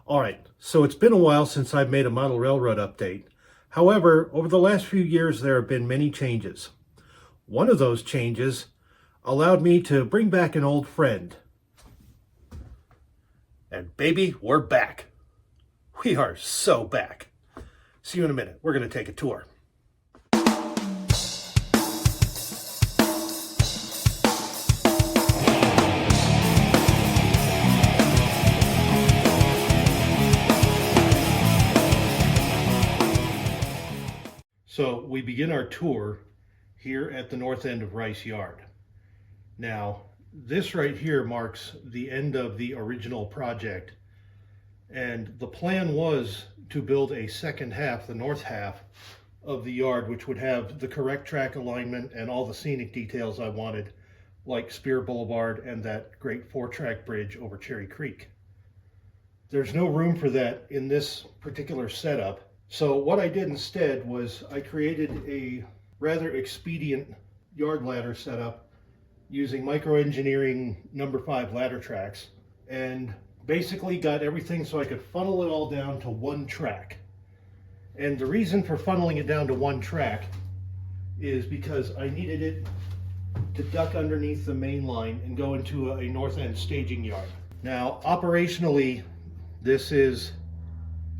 All right, so it's been a while since I've made a model railroad update. However, over the last few years, there have been many changes. One of those changes allowed me to bring back an old friend. And baby, we're back. We are so back. See you in a minute. We're going to take a tour. So we begin our tour here at the north end of Rice Yard. Now, this right here marks the end of the original project. And the plan was to build a second half, the north half of the yard, which would have the correct track alignment and all the scenic details I wanted, like Spear Boulevard and that great 4-track bridge over Cherry Creek. There's no room for that in this particular setup. So what I did instead was I created a rather expedient yard ladder setup using microengineering number 5 ladder tracks, and basically got everything so I could funnel it all down to one track. And the reason for funneling it down to one track is because I needed it to duck underneath the main line and go into a north end staging yard. Now, operationally, this is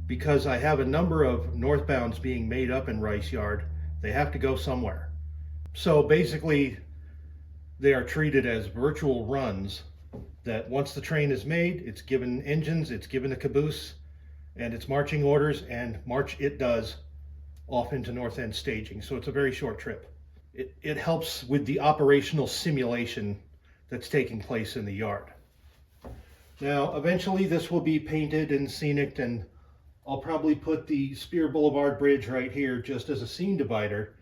because I have a number of northbounds being made up in Rice Yard. They have to go somewhere. So basically, they are treated as virtual runs that once the train is made, it's given engines, it's given a caboose, and it's marching orders, and march it does off into north end staging. So it's a very short trip. It helps with the operational simulation that's taking place in the yard. Now, eventually this will be painted and scenic, and I'll probably put the Spear Boulevard Bridge right here just as a scene divider.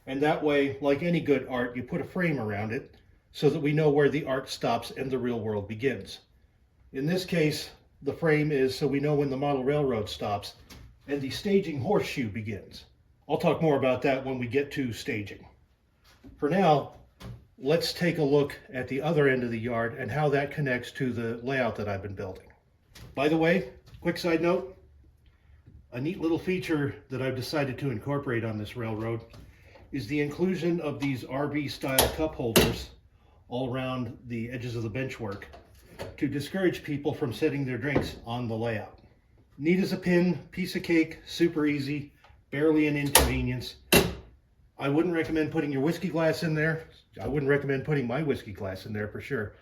And that way, like any good art, you put a frame around it so that we know where the art stops and the real world begins. In this case, the frame is so we know when the model railroad stops and the staging horseshoe begins. I'll talk more about that when we get to staging. For now, let's take a look at the other end of the yard and how that connects to the layout that I've been building. By the way, quick side note, a neat little feature that I've decided to incorporate on this railroad is the inclusion of these RV style cup holders all around the edges of the benchwork to discourage people from setting their drinks on the layout. Neat as a pin, piece of cake, super easy, barely an inconvenience. I wouldn't recommend putting your whiskey glass in there. I wouldn't recommend putting my whiskey glass in there for sure.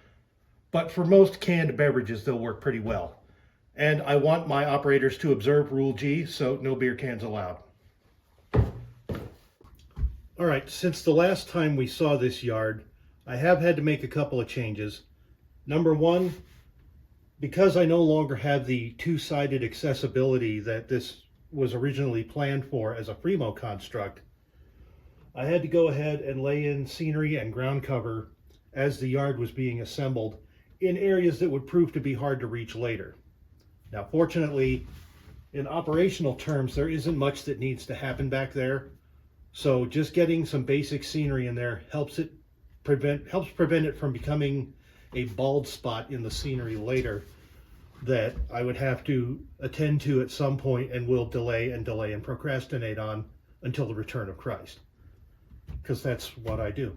But for most canned beverages, they'll work pretty well. And I want my operators to observe Rule G, so no beer cans allowed. All right, since the last time we saw this yard, I have had to make a couple of changes. Number one, because I no longer have the two-sided accessibility that this was originally planned for as a Fremo construct, I had to go ahead and lay in scenery and ground cover as the yard was being assembled in areas that would prove to be hard to reach later. Now, fortunately, in operational terms, there isn't much that needs to happen back there. So just getting some basic scenery in there helps prevent it from becoming a bald spot in the scenery later that I would have to attend to at some point and will delay and procrastinate on until the return of Christ, because that's what I do.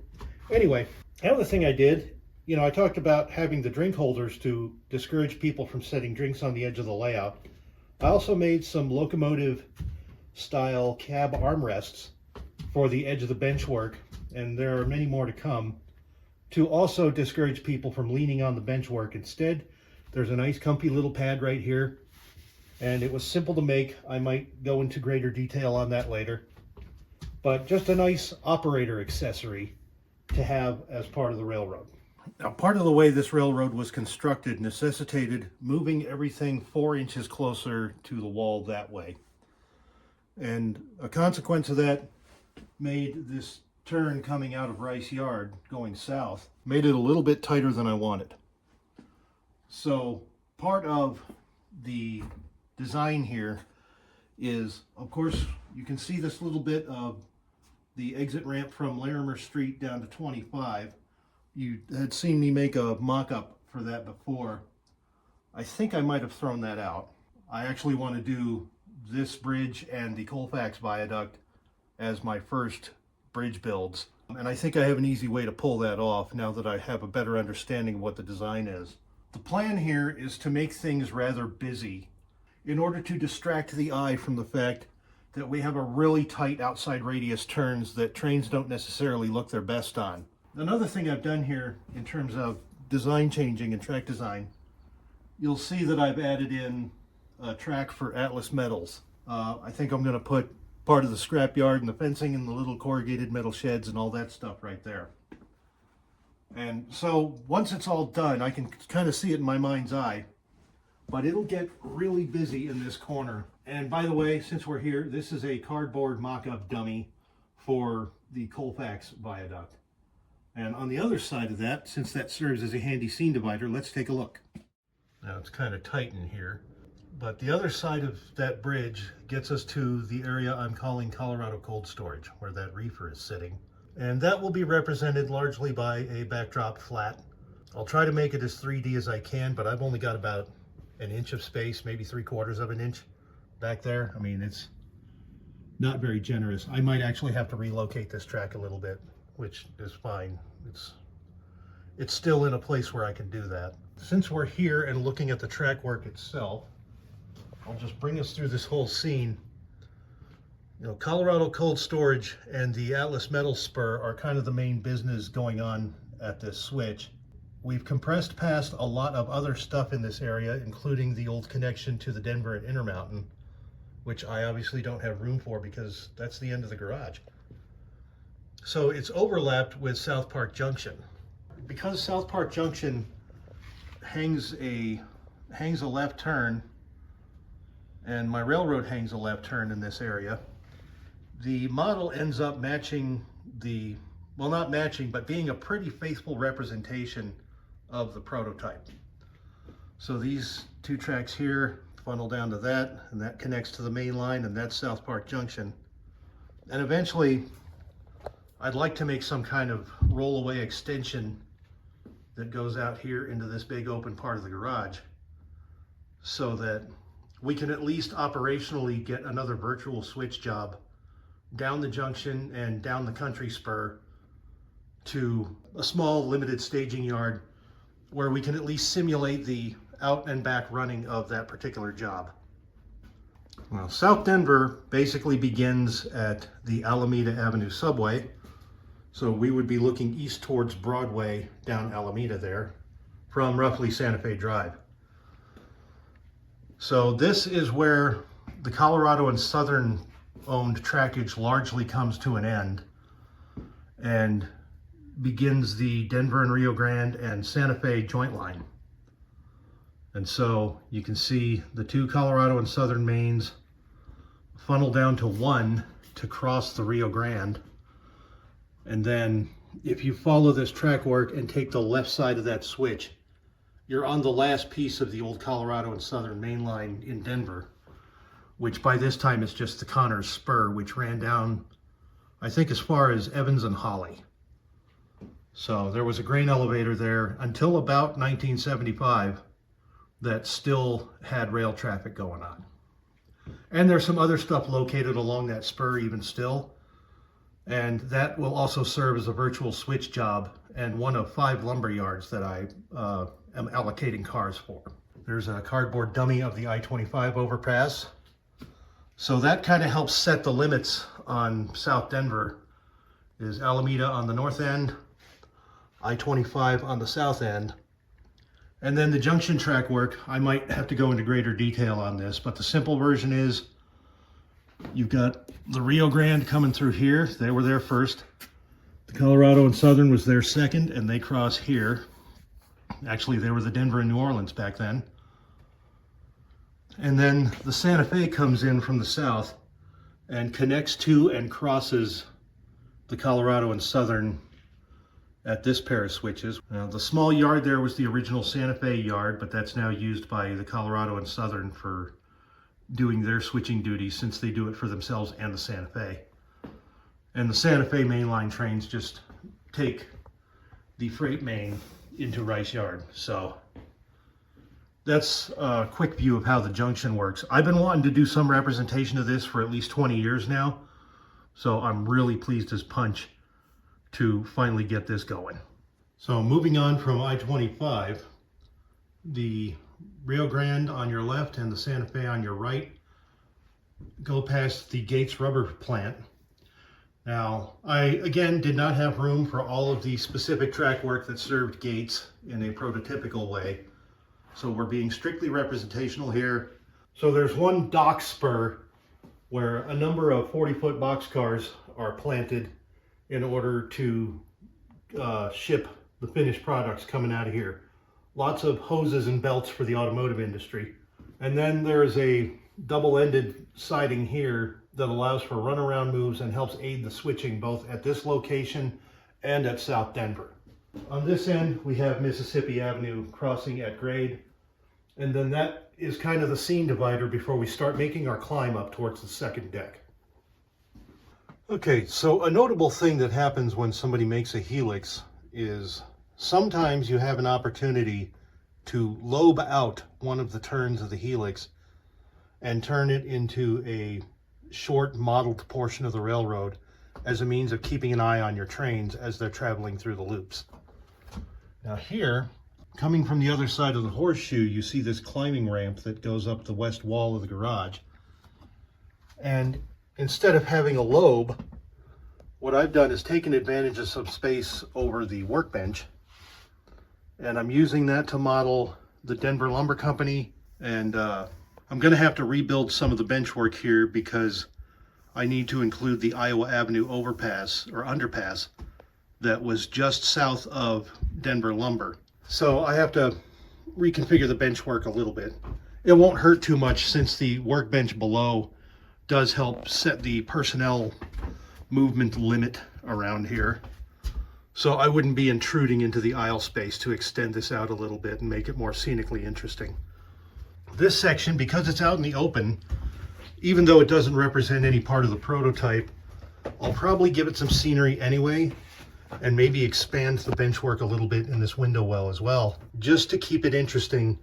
Anyway, another thing I did, I talked about having the drink holders to discourage people from setting drinks on the edge of the layout. I also made some locomotive style cab armrests for the edge of the benchwork, and there are many more to come, to also discourage people from leaning on the benchwork. Instead, there's a nice comfy little pad right here, and it was simple to make. I might go into greater detail on that later, but just a nice operator accessory to have as part of the railroad. Now, part of the way this railroad was constructed necessitated moving everything 4 inches closer to the wall that way. And a consequence of that made this turn coming out of Rice Yard going south, made it a little bit tighter than I wanted. So part of the design here is, of course, you can see this little bit of the exit ramp from Larimer Street down to 25. You had seen me make a mock-up for that before. I think I might have thrown that out. I actually want to do this bridge and the Colfax viaduct as my first bridge builds. And I think I have an easy way to pull that off now that I have a better understanding of what the design is. The plan here is to make things rather busy in order to distract the eye from the fact that we have a really tight outside radius turns that trains don't necessarily look their best on. Another thing I've done here in terms of design changing and track design, you'll see that I've added in a track for Atlas metals. I think I'm going to put part of the scrapyard and the fencing and the little corrugated metal sheds and all that stuff right there. And so once it's all done, I can kind of see it in my mind's eye, but it'll get really busy in this corner. And by the way, since we're here, this is a cardboard mock-up dummy for the Colfax viaduct. And on the other side of that, since that serves as a handy scene divider, let's take a look. Now it's kind of tight in here, but the other side of that bridge gets us to the area I'm calling Colorado Cold Storage, where that reefer is sitting. And that will be represented largely by a backdrop flat. I'll try to make it as 3D as I can, but I've only got about an inch of space, maybe 3/4 of an inch back there. I mean, it's not very generous. I might actually have to relocate this track a little bit, which is fine. It's still in a place where I can do that. Since we're here and looking at the track work itself, I'll just bring us through this whole scene. You know, Colorado Cold Storage and the Atlas Metal Spur are kind of the main business going on at this switch. We've compressed past a lot of other stuff in this area, including the old connection to the Denver and Intermountain, which I obviously don't have room for because that's the end of the garage. So it's overlapped with South Park Junction. Because South Park Junction hangs a left turn, and my railroad hangs a left turn in this area, the model ends up matching the, well, not matching, but being a pretty faithful representation of the prototype. So these two tracks here funnel down to that, and that connects to the main line, and that's South Park Junction. And eventually, I'd like to make some kind of rollaway extension that goes out here into this big open part of the garage so that we can at least operationally get another virtual switch job down the junction and down the country spur to a small limited staging yard where we can at least simulate the out and back running of that particular job. Well, South Denver basically begins at the Alameda Avenue subway. So we would be looking east towards Broadway down Alameda there from roughly Santa Fe Drive. So this is where the Colorado and Southern owned trackage largely comes to an end and begins the Denver and Rio Grande and Santa Fe joint line. And so you can see the two Colorado and Southern mains funnel down to one to cross the Rio Grande. And then if you follow this track work and take the left side of that switch, you're on the last piece of the old Colorado and Southern main line in Denver, which by this time is just the Connors Spur, which ran down, I think, as far as Evans and Holly. So there was a grain elevator there until about 1975 that still had rail traffic going on. And there's some other stuff located along that spur even still. And that will also serve as a virtual switch job and one of 5 lumber yards that I am allocating cars for. There's a cardboard dummy of the I-25 overpass. So that kind of helps set the limits on South Denver. Is Alameda on the north end, I-25 on the south end. And then the junction track work, I might have to go into greater detail on this, but the simple version is you've got the Rio Grande coming through here. They were there first. The Colorado and Southern was there second, and they cross here. Actually, they were the Denver and New Orleans back then. And then the Santa Fe comes in from the south and connects to and crosses the Colorado and Southern at this pair of switches. Now, the small yard there was the original Santa Fe yard, but that's now used by the Colorado and Southern for doing their switching duties since they do it for themselves and the Santa Fe. And the Santa Fe mainline trains just take the freight main into Rice Yard. So That's a quick view of how the junction works. I've been wanting to do some representation of this for at least 20 years now, so I'm really pleased as punch to finally get this going. So moving on from I-25, the Rio Grande on your left and the Santa Fe on your right go past the Gates rubber plant. Now, I again did not have room for all of the specific track work that served Gates in a prototypical way, so we're being strictly representational here. So there's one dock spur where a number of 40-foot boxcars are planted in order to ship the finished products coming out of here. Lots of hoses and belts for the automotive industry. And then there's a double-ended siding here that allows for runaround moves and helps aid the switching both at this location and at South Denver. On this end, we have Mississippi Avenue crossing at grade, and then that is kind of the scene divider before we start making our climb up towards the second deck. Okay, so a notable thing that happens when somebody makes a helix is sometimes you have an opportunity to lobe out one of the turns of the helix and turn it into a short modeled portion of the railroad as a means of keeping an eye on your trains as they're traveling through the loops. Now here, coming from the other side of the horseshoe, you see this climbing ramp that goes up the west wall of the garage. And instead of having a lobe, what I've done is taken advantage of some space over the workbench, and I'm using that to model the Denver Lumber Company. And I'm going to have to rebuild some of the bench work here because I need to include the Iowa Avenue overpass or underpass that was just south of Denver Lumber. So I have to reconfigure the bench work a little bit. It won't hurt too much since the workbench below does help set the personnel movement limit around here. So I wouldn't be intruding into the aisle space to extend this out a little bit and make it more scenically interesting. This section, because it's out in the open, even though it doesn't represent any part of the prototype, I'll probably give it some scenery anyway, and maybe expand the bench work a little bit in this window well as well, just to keep it interesting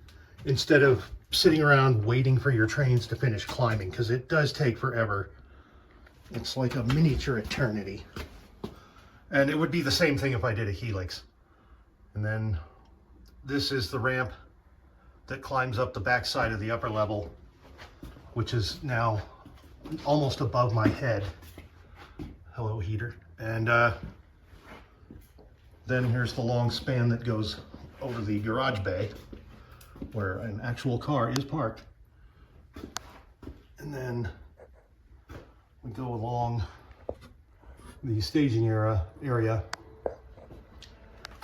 instead of sitting around waiting for your trains to finish climbing, because it does take forever. It's like a miniature eternity. And it would be the same thing if I did a helix. And then this is the ramp that climbs up the back side of the upper level, which is now almost above my head. Hello, heater. And then here's the long span that goes over the garage bay where an actual car is parked. And then we go along the staging area.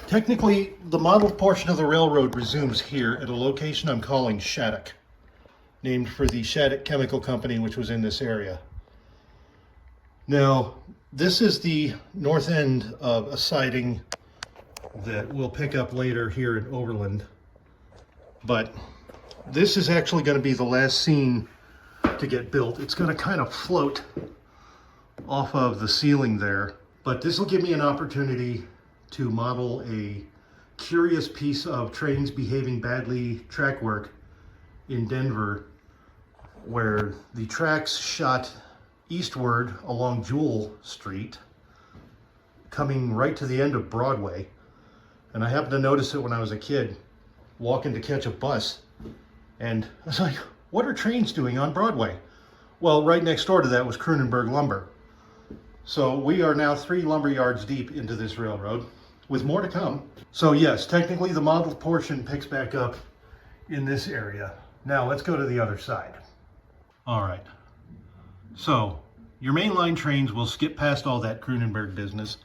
Technically, the modeled portion of the railroad resumes here at a location I'm calling Shadock, named for the Shadock Chemical Company, which was in this area. Now, this is the north end of a siding that we'll pick up later here in Overland. But this is actually going to be the last scene to get built. It's going to kind of float off of the ceiling there, but this will give me an opportunity to model a curious piece of trains behaving badly track work in Denver, where the tracks shot eastward along Jewel Street, coming right to the end of Broadway. And I happened to notice it when I was a kid, walking to catch a bus. And I was like, what are trains doing on Broadway? Well, right next door to that was Kroonenberg Lumber. So we are now 3 lumber yards deep into this railroad, with more to come. So yes, technically the modeled portion picks back up in this area. Now let's go to the other side. All right. So your mainline trains will skip past all that Kroonenberg business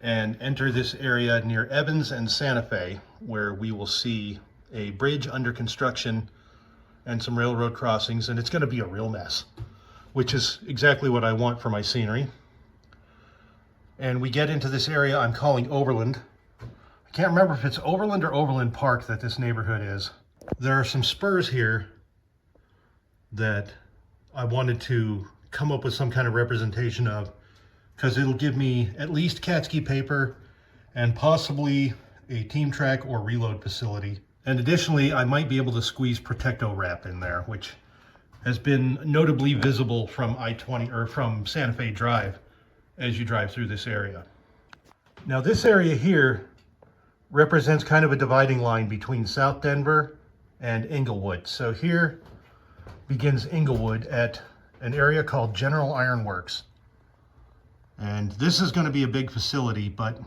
and enter this area near Evans and Santa Fe, where we will see a bridge under construction and some railroad crossings, and it's going to be a real mess, which is exactly what I want for my scenery. And we get into this area I'm calling Overland. I can't remember if it's Overland or Overland Park that this neighborhood is. There are some spurs here that I wanted to come up with some kind of representation of, because it'll give me at least Catski paper and possibly a team track or reload facility And additionally, I might be able to squeeze Protecto wrap in there, which has been notably visible from I-20 or from Santa Fe Drive as you drive through this area. Now this area here represents kind of a dividing line between South Denver and Inglewood. So here begins Inglewood at an area called General Iron Works. And this is going to be a big facility, but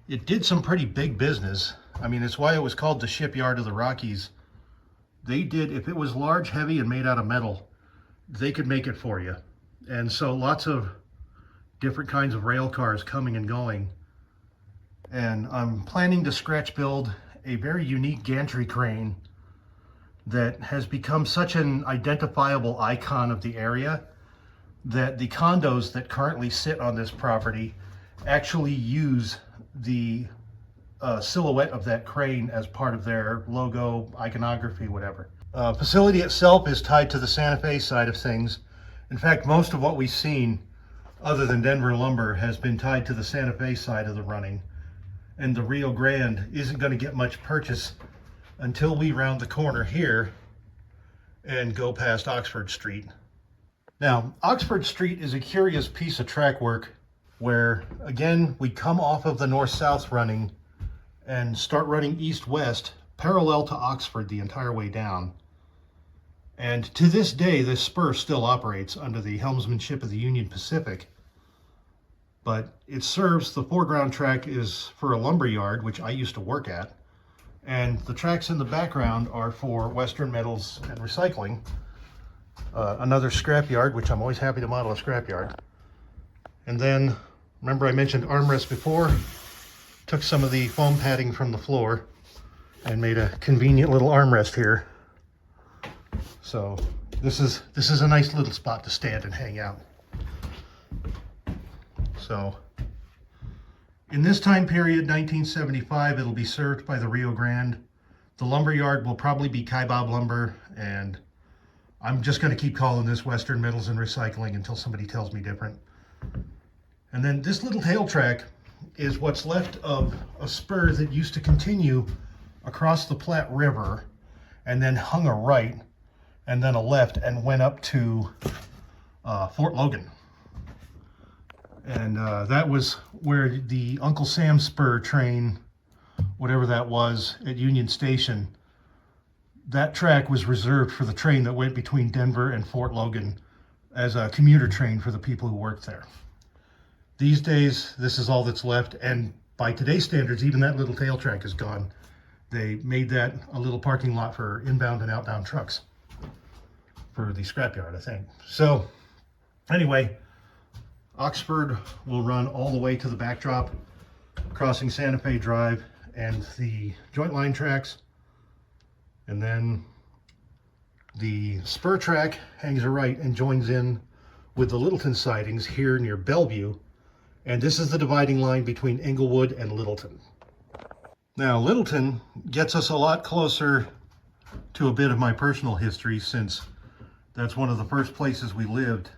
it did some pretty big business. I mean, it's why it was called the Shipyard of the Rockies. They did, if it was large, heavy, and made out of metal, they could make it for you. And so lots of different kinds of rail cars coming and going. And I'm planning to scratch build a very unique gantry crane that has become such an identifiable icon of the area that the condos that currently sit on this property actually use the silhouette of that crane as part of their logo, iconography, whatever. Facility itself is tied to the Santa Fe side of things. In fact, most of what we've seen, other than Denver lumber, has been tied to the Santa Fe side of the running. And the Rio Grande isn't going to get much purchase until we round the corner here and go past Oxford Street. Now, Oxford Street is a curious piece of track work where, again, we come off of the north-south running and start running east-west parallel to Oxford the entire way down. And to this day, this spur still operates under the helmsmanship of the Union Pacific. But it serves, the foreground track is for a lumber yard, which I used to work at. And the tracks in the background are for Western Metals and Recycling. Another scrapyard, which I'm always happy to model a scrapyard. And then, remember I mentioned armrests before? Took some of the foam padding from the floor and made a convenient little armrest here. So this is a nice little spot to stand and hang out. So in this time period, 1975, it'll be served by the Rio Grande. The lumber yard will probably be Kaibob Lumber, and I'm just going to keep calling this Western Metals and Recycling until somebody tells me different. And then this little tail track is what's left of a spur that used to continue across the Platte River and then hung a right and then a left and went up to Fort Logan. And that was where the Uncle Sam spur train, whatever that was, at Union Station, that track was reserved for the train that went between Denver and Fort Logan as a commuter train for the people who worked there. These days, this is all that's left, and by today's standards, even that little tail track is gone. They made that a little parking lot for inbound and outbound trucks for the scrapyard, I think. So anyway, Oxford will run all the way to the backdrop, crossing Santa Fe Drive and the joint line tracks. And then the spur track hangs a right and joins in with the Littleton sidings here near Bellevue. And this is the dividing line between Inglewood and Littleton. Now, Littleton gets us a lot closer to a bit of my personal history, since that's one of the first places we lived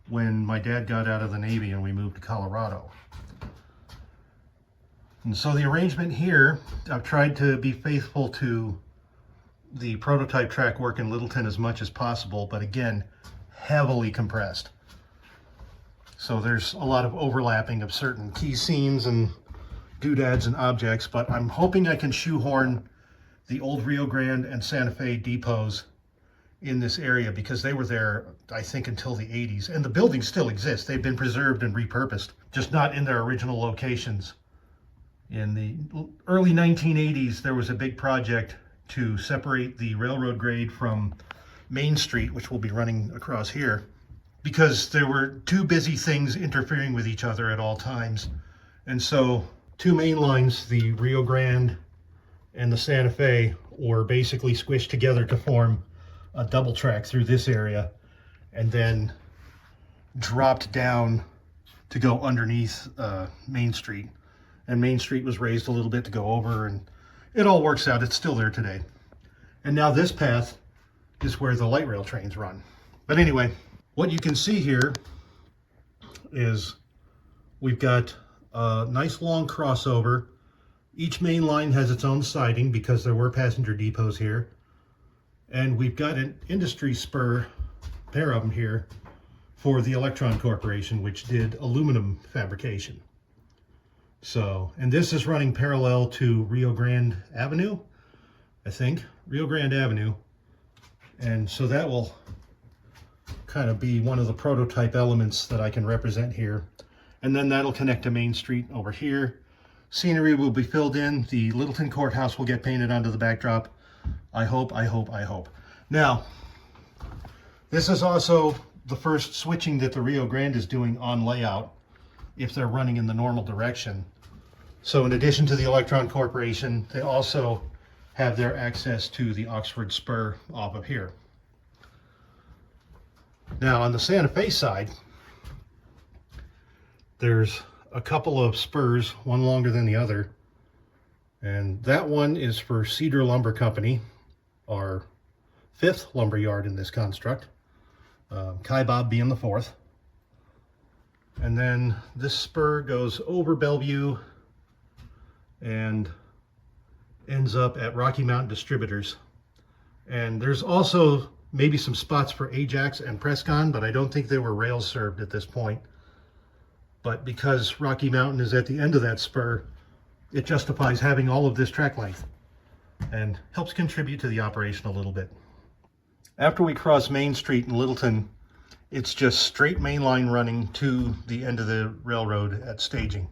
when my dad got out of the Navy and we moved to Colorado. And so the arrangement here, I've tried to be faithful to the prototype track work in Littleton as much as possible, but again, heavily compressed. So there's a lot of overlapping of certain key seams and doodads and objects, but I'm hoping I can shoehorn the old Rio Grande and Santa Fe depots in this area, because they were there, I think, until the 80s. And the buildings still exist. They've been preserved and repurposed, just not in their original locations. In the early 1980s, there was a big project to separate the railroad grade from Main Street, which will be running across here, because there were two busy things interfering with each other at all times. And so two main lines, the Rio Grande and the Santa Fe, were basically squished together to form a double track through this area, and then dropped down to go underneath Main Street. And Main Street was raised a little bit to go over, and it all works out. It's still there today. And now this path is where the light rail trains run. But anyway, what you can see here is we've got a nice long crossover Each main line has its own siding because there were passenger depots here. And we've got an industry spur, pair of them here, for the Electron Corporation, which did aluminum fabrication. So, and this is running parallel to Rio Grande Avenue, I think, Rio Grande Avenue. And so that will kind of be one of the prototype elements that I can represent here. And then that'll connect to Main Street over here. Scenery will be filled in. The Littleton Courthouse will get painted onto the backdrop. I hope. Now, this is also the first switching that the Rio Grande is doing on layout if they're running in the normal direction. So in addition to the Electron Corporation, they also have their access to the Oxford Spur off of here. Now on the Santa Fe side, there's a couple of spurs, one longer than the other. And that one is for Cedar Lumber Company, our 5th lumber yard in this construct. Kai Bob being the 4th. And then this spur goes over Bellevue and ends up at Rocky Mountain Distributors. And there's also maybe some spots for Ajax and Prescon, but I don't think they were rail served at this point. But because Rocky Mountain is at the end of that spur, it justifies having all of this track length and helps contribute to the operation a little bit. After we cross Main Street in Littleton, it's just straight main line running to the end of the railroad at staging.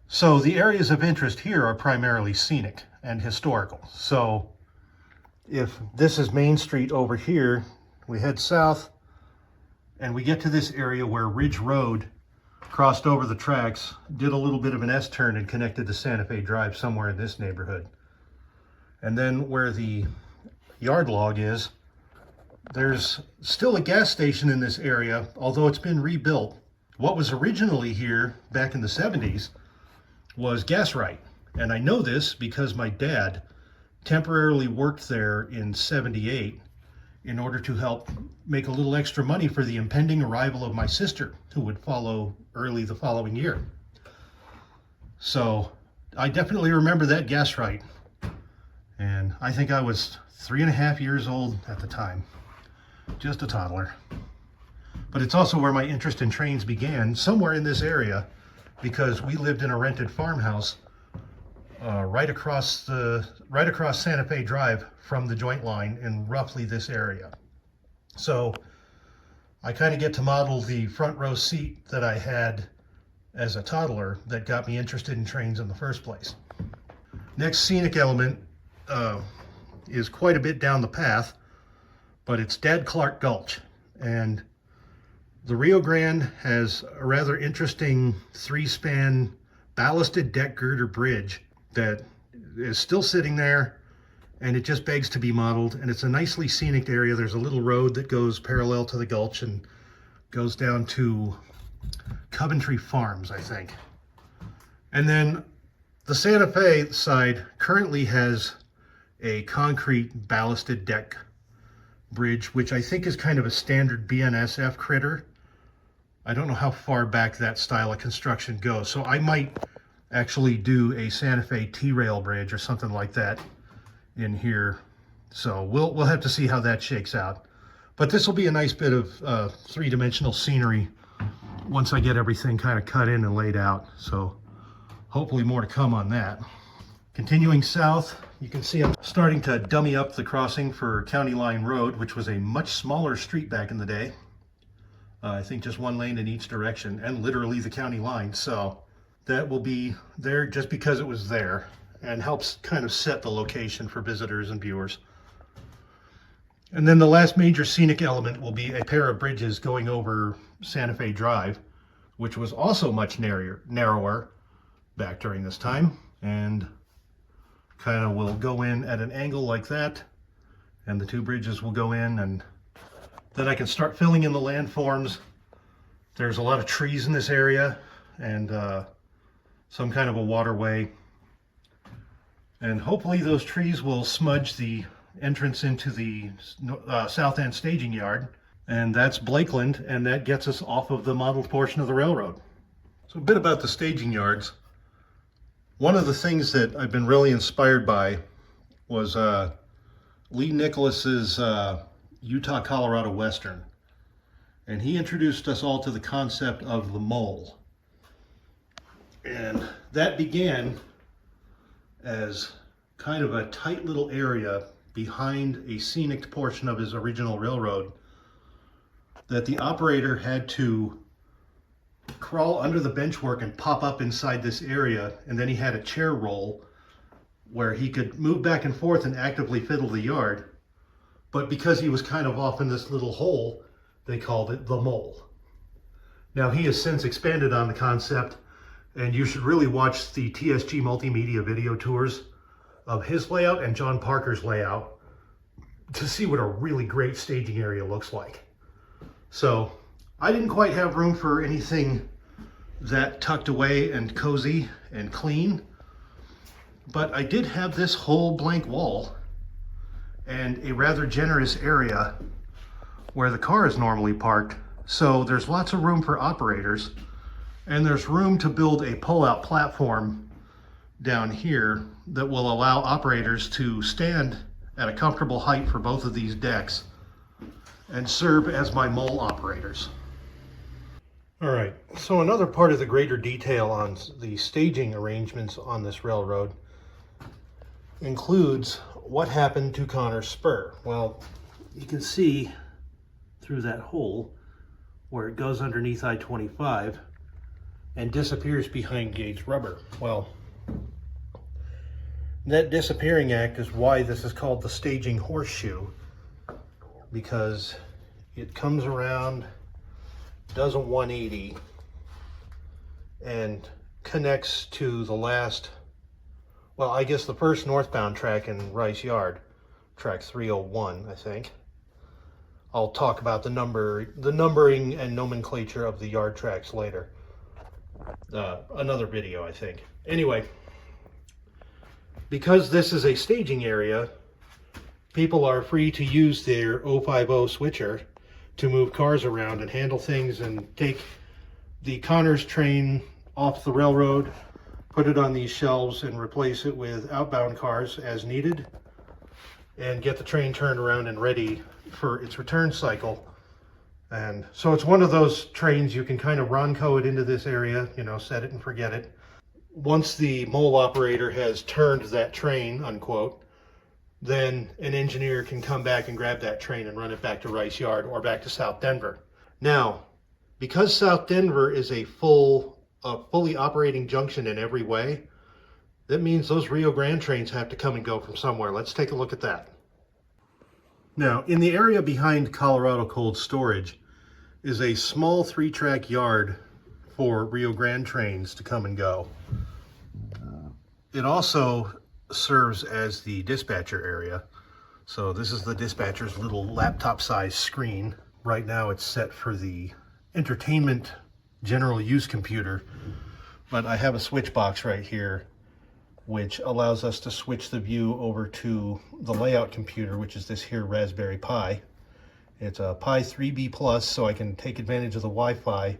So the areas of interest here are primarily scenic and historical. So if this is Main Street over here, we head south and we get to this area where Ridge Road crossed over the tracks, did a little bit of an S-turn and connected to Santa Fe Drive somewhere in this neighborhood. And then where the yard log is, there's still a gas station in this area, although it's been rebuilt. What was originally here back in the 70s was Gasrite. And I know this because my dad temporarily worked there in 78 in order to help make a little extra money for the impending arrival of my sister, who would follow early the following year. So I definitely remember that Gasrite. And I think I was 3.5 years old at the time, just a toddler. But it's also where my interest in trains began, somewhere in this area, because we lived in a rented farmhouse right across Santa Fe Drive from the joint line in roughly this area. So I kind of get to model the front row seat that I had as a toddler that got me interested in trains in the first place. Next scenic element is quite a bit down the path, but it's Dad Clark Gulch. And the Rio Grande has a rather interesting 3-span ballasted deck girder bridge that is still sitting there, and it just begs to be modeled. And it's a nicely scenic area. There's a little road that goes parallel to the gulch and goes down to Coventry Farms, I think. And then the Santa Fe side currently has a concrete ballasted deck bridge, which I think is kind of a standard BNSF critter. I don't know how far back that style of construction goes, so I might actually do a Santa Fe T-rail bridge or something like that in here. So we'll have to see how that shakes out. But this will be a nice bit of 3-dimensional scenery once I get everything kind of cut in and laid out. So hopefully more to come on that. Continuing south, you can see I'm starting to dummy up the crossing for County Line Road, which was a much smaller street back in the day. I think just 1 lane in each direction, and literally the county line. So that will be there just because it was there, and helps kind of set the location for visitors and viewers. And then the last major scenic element will be a pair of bridges going over Santa Fe Drive, which was also much narrower back during this time, and kind of will go in at an angle like that, and the 2 bridges will go in, and then I can start filling in the landforms. There's a lot of trees in this area, and some kind of a waterway. And hopefully those trees will smudge the entrance into the south end staging yard. And that's Blakeland, and that gets us off of the modeled portion of the railroad. So a bit about the staging yards. One of the things that I've been really inspired by was Lee Nicholas's Utah-Colorado Western. And he introduced us all to the concept of the mole. And that began as kind of a tight little area behind a scenic portion of his original railroad that the operator had to crawl under the benchwork and pop up inside this area, and then he had a chair roll where he could move back and forth and actively fiddle the yard. But because he was kind of off in this little hole, they called it the mole. Now he has since expanded on the concept, and you should really watch the TSG multimedia video tours of his layout and John Parker's layout to see what a really great staging area looks like. So I didn't quite have room for anything that tucked away and cozy and clean, but I did have this whole blank wall and a rather generous area where the car is normally parked. So there's lots of room for operators, and there's room to build a pull-out platform down here that will allow operators to stand at a comfortable height for both of these decks and serve as my mole operators. All right, so another part of the greater detail on the staging arrangements on this railroad includes what happened to Connor's spur. Well, you can see through that hole where it goes underneath I-25 and disappears behind gauge rubber. Well, that disappearing act is why this is called the staging horseshoe, because it comes around, does a 180, and connects to the last, well, I guess the first northbound track in Rice Yard, track 301, I think. I'll talk about the numbering and nomenclature of the yard tracks later. Another video, I think. Anyway, because this is a staging area, people are free to use their 050 switcher to move cars around and handle things and take the Connors train off the railroad, put it on these shelves, and replace it with outbound cars as needed, and get the train turned around and ready for its return cycle. And so it's one of those trains you can kind of Ronco it into this area, you know, set it and forget it. Once the mole operator has turned that train, unquote, then an engineer can come back and grab that train and run it back to Rice Yard or back to South Denver. Now, because South Denver is a fully operating junction in every way, that means those Rio Grande trains have to come and go from somewhere. Let's take a look at that. Now, in the area behind Colorado Cold Storage is a small 3-track yard for Rio Grande trains to come and go. It also serves as the dispatcher area. So this is the dispatcher's little laptop-sized screen. Right now it's set for the entertainment general use computer, but I have a switch box right here which allows us to switch the view over to the layout computer, which is this here Raspberry Pi. It's a Pi 3B Plus, so I can take advantage of the Wi-Fi.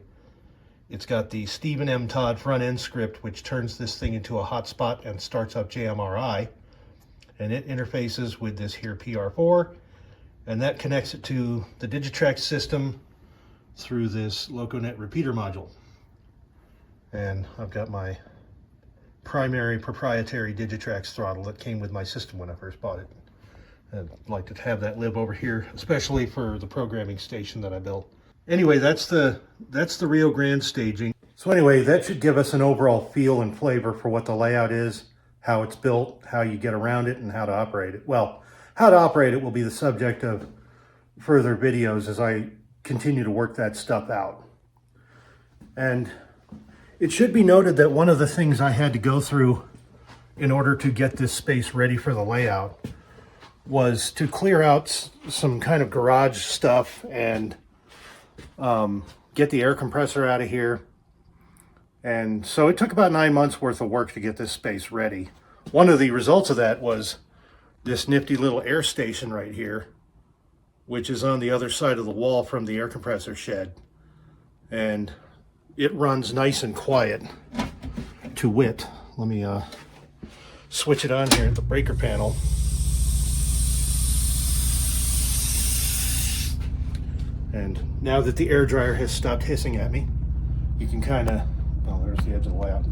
It's got the Stephen M. Todd front-end script, which turns this thing into a hotspot and starts up JMRI. And it interfaces with this here PR4, and that connects it to the Digitrax system through this LocoNet repeater module. And I've got my primary proprietary Digitrax throttle that came with my system when I first bought it. I'd like to have that live over here, especially for the programming station that I built. Anyway, that's the Rio Grande staging. So anyway, that should give us an overall feel and flavor for what the layout is, how it's built, how you get around it, and how to operate it. Well, how to operate it will be the subject of further videos as I continue to work that stuff out. And it should be noted that one of the things I had to go through in order to get this space ready for the layout was to clear out some kind of garage stuff and get the air compressor out of here. And so it took about 9 months worth of work to get this space ready. One of the results of that was this nifty little air station right here, which is on the other side of the wall from the air compressor shed. And it runs nice and quiet to wit. Let me switch it on here at the breaker panel. And now that the air dryer has stopped hissing at me, you can kind of, oh, there's the edge of the layout.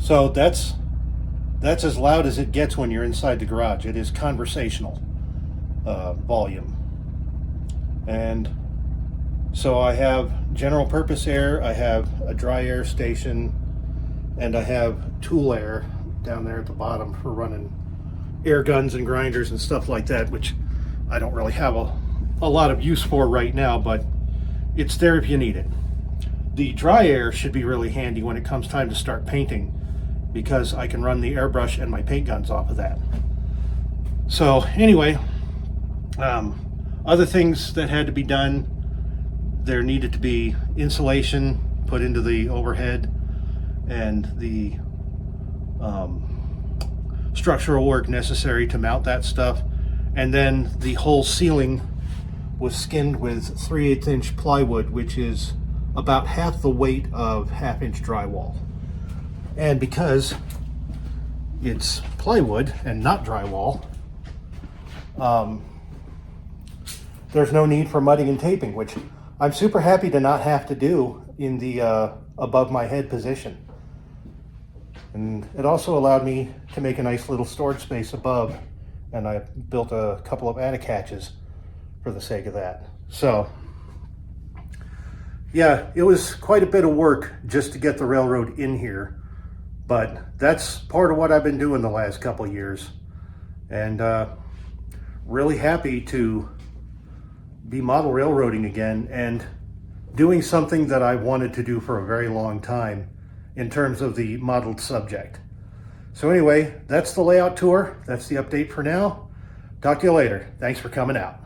So that's as loud as it gets when you're inside the garage. It is conversational volume. And so I have general purpose air, I have a dry air station, and I have tool air down there at the bottom for running air guns and grinders and stuff like that, which I don't really have a lot of use for right now, but it's there if you need it. The dry air should be really handy when it comes time to start painting, because I can run the airbrush and my paint guns off of that. So anyway, other things that had to be done, there needed to be insulation put into the overhead, and the structural work necessary to mount that stuff. And then the whole ceiling was skinned with 3/8 inch plywood, which is about half the weight of 1/2 inch drywall. And because it's plywood and not drywall, there's no need for mudding and taping, which I'm super happy to not have to do in the above my head position. And it also allowed me to make a nice little storage space above, and I built a couple of attic hatches for the sake of that. So yeah, it was quite a bit of work just to get the railroad in here, but that's part of what I've been doing the last couple years, and really happy to be model railroading again and doing something that I wanted to do for a very long time in terms of the modeled subject. So anyway, that's the layout tour. That's the update for now. Talk to you later. Thanks for coming out.